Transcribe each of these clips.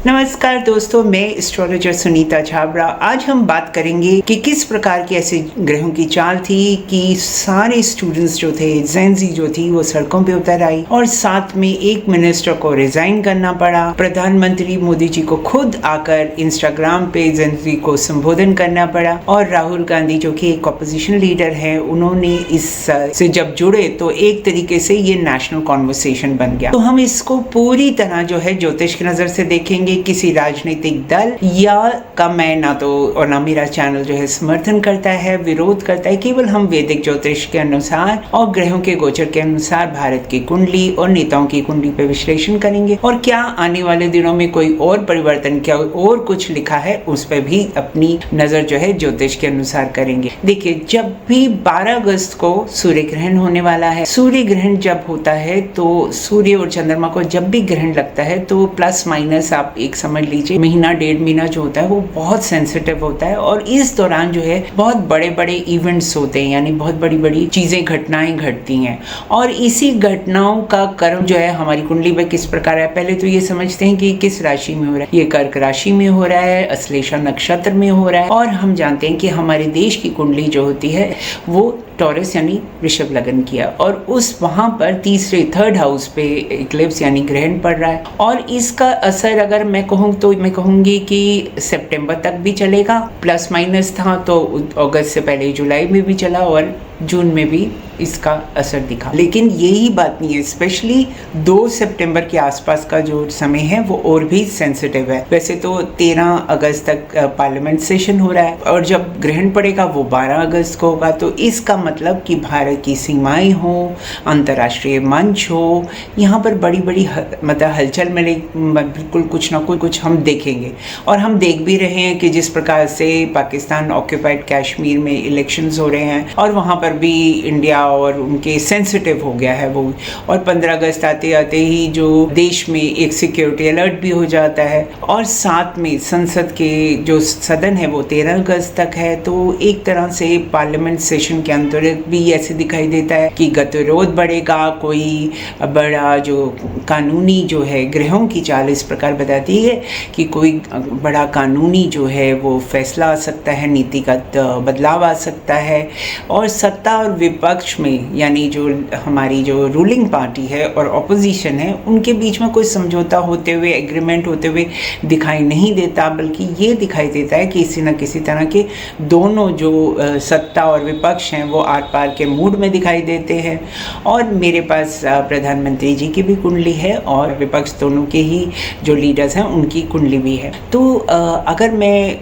नमस्कार दोस्तों, मैं एस्ट्रोलॉजर सुनीता छाबड़ा। आज हम बात करेंगे कि किस प्रकार की ऐसे ग्रहों की चाल थी कि सारे स्टूडेंट्स जो थे, जेंजी जो थी, वो सड़कों पे उतर आई और साथ में एक मिनिस्टर को रिजाइन करना पड़ा। प्रधानमंत्री मोदी जी को खुद आकर इंस्टाग्राम पे जेंजी को संबोधन करना पड़ा और राहुल गांधी जो कि एक ऑपोजिशन लीडर है, उन्होंने इस से जब जुड़े तो एक तरीके से ये नेशनल कॉन्वर्सेशन बन गया। तो हम इसको पूरी तरह जो है ज्योतिष की नजर से देखेंगे। किसी राजनीतिक दल या का मैं ना तो और ना मेरा चैनल जो है समर्थन करता है, विरोध करता है। केवल हम वैदिक ज्योतिष के अनुसार और ग्रहों के गोचर के अनुसार भारत की कुंडली और नेताओं की कुंडली पे विश्लेषण करेंगे और क्या आने वाले दिनों में कोई और परिवर्तन, क्या और कुछ लिखा है, उस पर भी अपनी नजर जो है ज्योतिष के अनुसार करेंगे। देखिए, जब भी 12 अगस्त को सूर्य ग्रहण होने वाला है, सूर्य ग्रहण जब होता है तो सूर्य और चंद्रमा को जब भी ग्रहण लगता है तो प्लस माइनस आप एक समझ लीजिए महीना डेढ़ महीना जो होता है वो बहुत सेंसिटिव होता है और इस दौरान जो है बहुत बड़े बड़े इवेंट्स होते हैं, यानी बहुत बड़ी बड़ी चीजें, घटनाएं घटती हैं और इसी घटनाओं का कर्म जो है हमारी कुंडली में किस प्रकार है। पहले तो ये समझते हैं कि किस राशि में हो रहा है। ये कर्क राशि में हो रहा है, अश्लेषा नक्षत्र में हो रहा है और हम जानते हैं कि हमारे देश की कुंडली जो होती है वो टॉरस यानी वृषभ लगन किया और उस वहां पर तीसरे थर्ड हाउस पे इक्लिप्स यानी ग्रहण पड़ रहा है और इसका असर अगर मैं कहूँ तो मैं कहूँगी कि सितंबर तक भी चलेगा। प्लस माइनस था तो अगस्त से पहले जुलाई में भी चला और जून में भी इसका असर दिखा। लेकिन यही बात नहीं है, स्पेशली 2 सितंबर के आसपास का जो समय है वो और भी सेंसिटिव है। वैसे तो 13 अगस्त तक पार्लियामेंट सेशन हो रहा है और जब ग्रहण पड़ेगा वो 12 अगस्त को होगा। तो इसका मतलब कि भारत की सीमाएं हो, अंतर्राष्ट्रीय मंच हो, यहाँ पर बड़ी बड़ी मतलब हलचल मिले, बिल्कुल कुछ ना कुछ हम देखेंगे और हम देख भी रहे हैं कि जिस प्रकार से पाकिस्तान ऑक्यूपाइड कश्मीर में इलेक्शंस हो रहे हैं और वहाँ पर भी इंडिया और उनके सेंसिटिव हो गया है वो। और 15 अगस्त आते आते ही जो देश में एक सिक्योरिटी अलर्ट भी हो जाता है और साथ में संसद के जो सदन है वो 13 अगस्त तक है। तो एक तरह से पार्लियामेंट सेशन के अंतर्गत भी ऐसे दिखाई देता है कि गतिरोध बढ़ेगा। कोई बड़ा जो कानूनी जो है ग्रहों की चाल इस प्रकार बताती है कि कोई बड़ा कानूनी जो है वो फैसला आ सकता है, नीतिगत बदलाव आ सकता है और सत्ता और विपक्ष में यानी जो हमारी जो रूलिंग पार्टी है और ऑपोजिशन है उनके बीच में कोई समझौता होते हुए, एग्रीमेंट होते हुए दिखाई नहीं देता, बल्कि ये दिखाई देता है कि किसी न किसी तरह के दोनों जो सत्ता और विपक्ष हैं वो आर पार के मूड में दिखाई देते हैं। और मेरे पास प्रधानमंत्री जी की भी कुंडली है और विपक्ष दोनों के ही जो लीडर्स हैं उनकी कुंडली भी है। तो अगर मैं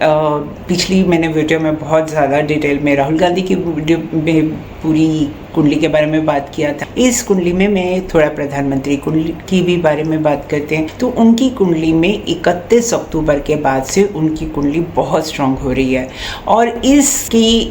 पिछली मैंने वीडियो में बहुत ज़्यादा डिटेल में राहुल गांधी की वीडियो में पूरी कुंडली के बारे में बात किया था, इस कुंडली में मैं थोड़ा प्रधानमंत्री कुंडली की भी बारे में बात करते हैं। तो उनकी कुंडली में 31 अक्टूबर के बाद से उनकी कुंडली बहुत स्ट्रांग हो रही है और इसकी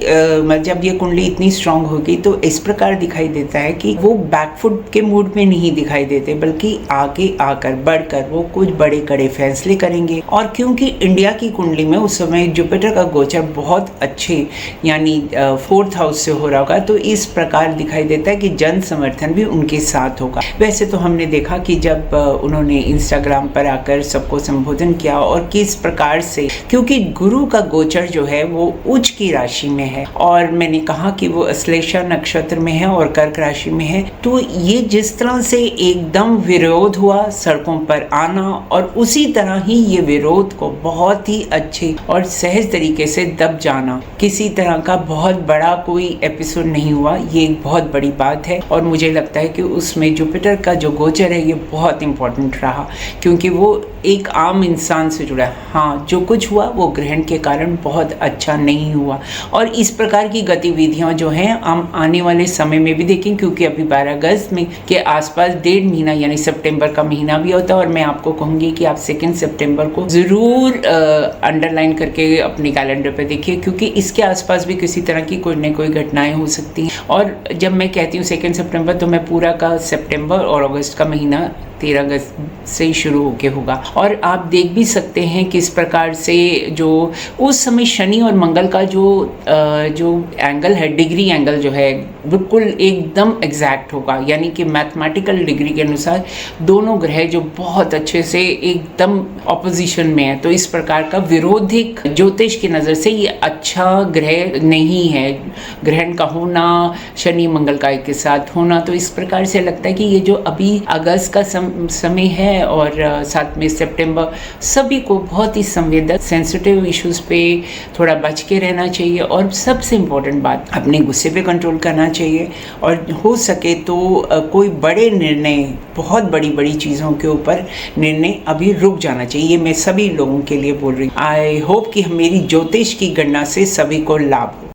जब ये कुंडली इतनी स्ट्रांग होगी तो इस प्रकार दिखाई देता है कि वो बैकफुट के मूड में नहीं दिखाई देते, बल्कि आगे आकर बढ़कर वो कुछ बड़े कड़े फैसले करेंगे। और क्योंकि इंडिया की कुंडली में उस समय जुपिटर का गोचर बहुत अच्छे यानी 4th हाउस से हो रहा होगा, तो इस प्रकार दिखाई देता है कि जन समर्थन भी उनके साथ होगा। वैसे तो हमने देखा कि जब उन्होंने इंस्टाग्राम पर आकर सबको संबोधन किया और किस प्रकार से, क्योंकि गुरु का गोचर जो है वो उच्च की राशि में है और मैंने कहा कि वो अश्लेषा नक्षत्र में है और कर्क राशि में है, तो ये जिस तरह से एकदम विरोध हुआ, सड़कों पर आना और उसी तरह ही ये विरोध को बहुत ही अच्छे और सहज तरीके से दब जाना, किसी तरह का बहुत बड़ा कोई एपिसोड नहीं हुआ। ये एक बहुत बड़ी बात है और मुझे लगता है कि उसमें जुपिटर का जो गोचर है ये बहुत इंपॉर्टेंट रहा क्योंकि वो एक आम इंसान से जुड़ा है। हाँ, जो कुछ हुआ वो ग्रहण के कारण बहुत अच्छा नहीं हुआ और इस प्रकार की गतिविधियां जो हैं हम आने वाले समय में भी देखें, क्योंकि अभी 12 अगस्त में के आसपास 1.5 महीना यानी सितंबर का महीना भी होता है और मैं आपको कहूँगी कि आप 2 सितंबर को ज़रूर अंडरलाइन करके अपने कैलेंडर पर देखिए, क्योंकि इसके आसपास भी किसी तरह की कोई न कोई घटनाएं हो सकती हैं। और जब मैं कहती हूँ 2 सितंबर तो मैं पूरा का सितंबर और अगस्त का महीना 13 अगस्त से शुरू होके होगा। और आप देख भी सकते हैं किस प्रकार से जो उस समय शनि और मंगल का जो एंगल है, डिग्री एंगल जो है, बिल्कुल एकदम एग्जैक्ट होगा, यानी कि मैथमेटिकल डिग्री के अनुसार दोनों ग्रह जो बहुत अच्छे से एकदम ऑपोजिशन में है। तो इस प्रकार का विरोधिक ज्योतिष की नज़र से ये अच्छा ग्रह नहीं है। ग्रहण का होना, शनि मंगल का एक के साथ होना, तो इस प्रकार से लगता है कि ये जो अभी अगस्त का समय है और साथ में सितंबर, सभी को बहुत ही संवेदनशील सेंसिटिव इश्यूज पे थोड़ा बच के रहना चाहिए। और सबसे इम्पोर्टेंट बात, अपने गुस्से पे कंट्रोल करना चाहिए और हो सके तो कोई बड़े निर्णय, बहुत बड़ी बड़ी चीज़ों के ऊपर निर्णय अभी रुक जाना चाहिए। ये मैं सभी लोगों के लिए बोल रही हूँ। आई होप कि मेरी ज्योतिष की गणना से सभी को लाभ हो।